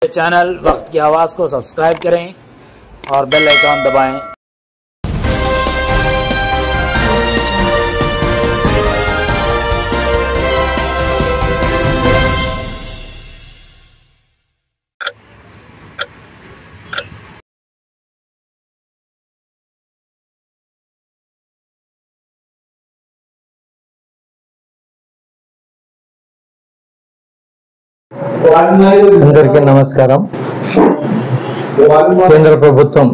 Channel वक्त की आवाज़ को सब्सक्राइब करें और बेल आइकॉन दबाएं। అందరికీ నమస్కారం. కేంద్ర ప్రభుత్వం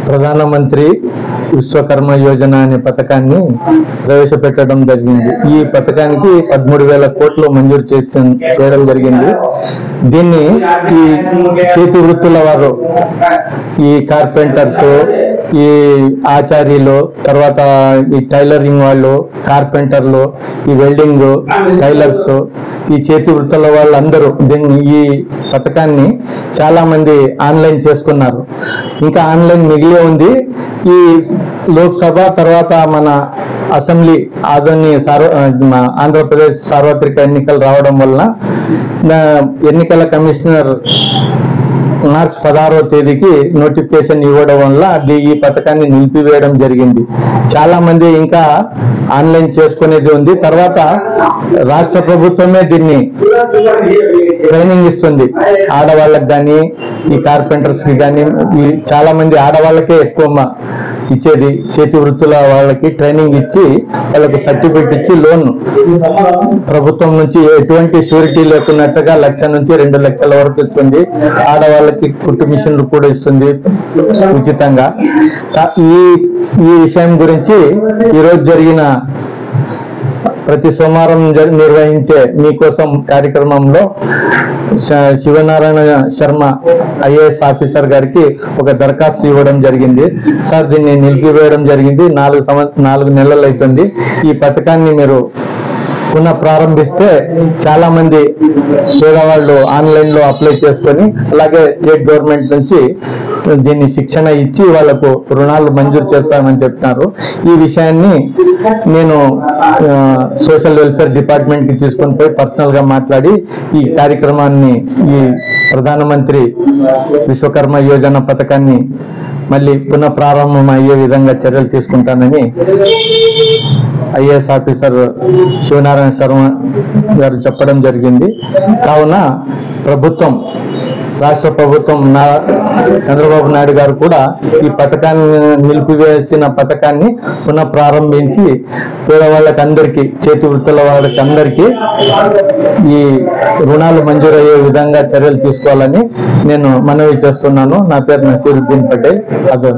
ప్రధానమంత్రి విశ్వకర్మ యోజన అనే పథకాన్ని ప్రవేశపెట్టడం జరిగింది. ఈ పథకానికి 13,000 కోట్లు మంజూరు చేయడం జరిగింది. దీన్ని ఈ చేతి వృత్తుల వారు, ఈ కార్పెంటర్స్, ఈ ఆచార్యులు, తర్వాత ఈ టైలరింగ్ వాళ్ళు, కార్పెంటర్లు, ఈ వెల్డింగ్, టైలర్స్, ఈ చేతి వృత్తుల వాళ్ళందరూ ఈ పథకాన్ని చాలా మంది ఆన్లైన్ చేసుకున్నారు. ఇంకా ఆన్లైన్ మిగిలే ఉంది. ఈ లోక్సభ తర్వాత మన అసెంబ్లీ ఆంధ్రప్రదేశ్ సార్వత్రిక ఎన్నికలు రావడం వలన ఎన్నికల కమిషనర్ మార్చి 16వ తేదీకి నోటిఫికేషన్ ఇవ్వడం వల్ల ఈ పథకాన్ని నిలిపివేయడం జరిగింది. చాలా మంది ఇంకా ఆన్లైన్ చేసుకునేది ఉంది. తర్వాత రాష్ట్ర ప్రభుత్వమే దీన్ని ట్రైనింగ్ ఇస్తుంది. ఆడవాళ్ళకి కానీ, ఈ కార్పెంటర్స్ కి కానీ, చాలా మంది ఆడవాళ్ళకే ఎక్కువ ఇచ్చేది. చేతి వృత్తుల వాళ్ళకి ట్రైనింగ్ ఇచ్చి వాళ్ళకి సర్టిఫికెట్ ఇచ్చి లోన్ ప్రభుత్వం నుంచి ఎటువంటి షూరిటీ లేకున్నట్టుగా 1,00,000 నుంచి 2 లక్షల వరకు ఇస్తుంది. ఆడవాళ్ళకి కుట్టు మిషన్లు కూడా ఇస్తుంది ఉచితంగా. ఈ విషయం గురించి ఈరోజు జరిగిన ప్రతి సోమవారం నిర్వహించే మీకోసం కార్యక్రమంలో శివనారాయణ శర్మ ఐఏఎస్ ఆఫీసర్ గారికి ఒక దరఖాస్తు ఇవ్వడం జరిగింది. సార్, దీన్ని నిలిపివేయడం జరిగింది. 4 నెలలు అవుతుంది. ఈ పథకాన్ని మీరు పునః ప్రారంభిస్తే చాలా మంది పేదవాళ్ళు ఆన్లైన్ లో అప్లై చేసుకొని, అలాగే స్టేట్ గవర్నమెంట్ నుంచి దీన్ని శిక్షణ ఇచ్చి వాళ్లకు రుణాలు మంజూరు చేస్తామని చెప్పినారు. ఈ విషయాన్ని నేను సోషల్ వెల్ఫేర్ డిపార్ట్మెంట్ కి తీసుకొని పోయి పర్సనల్ గా మాట్లాడి ఈ కార్యక్రమాన్ని, ఈ ప్రధానమంత్రి విశ్వకర్మ యోజన పథకాన్ని మళ్ళీ పునః ప్రారంభం అయ్యే విధంగా చర్యలు తీసుకుంటానని ఐఏఎస్ ఆఫీసర్ శివనారాయణ శర్మ గారు చెప్పడం జరిగింది. కావున ప్రభుత్వం, రాష్ట్ర ప్రభుత్వం, చంద్రబాబు నాయుడు గారు కూడా ఈ పథకాన్ని నిలిపివేసిన పథకాన్ని పునః ప్రారంభించి పేదవాళ్ళకి అందరికీ, చేతి వృత్తుల వాళ్ళకి అందరికీ ఈ రుణాలు మంజూరయ్యే విధంగా చర్యలు తీసుకోవాలని నేను మనవి చేస్తున్నాను. నా పేరు నసీరుద్దీన్ పటేల్. అదే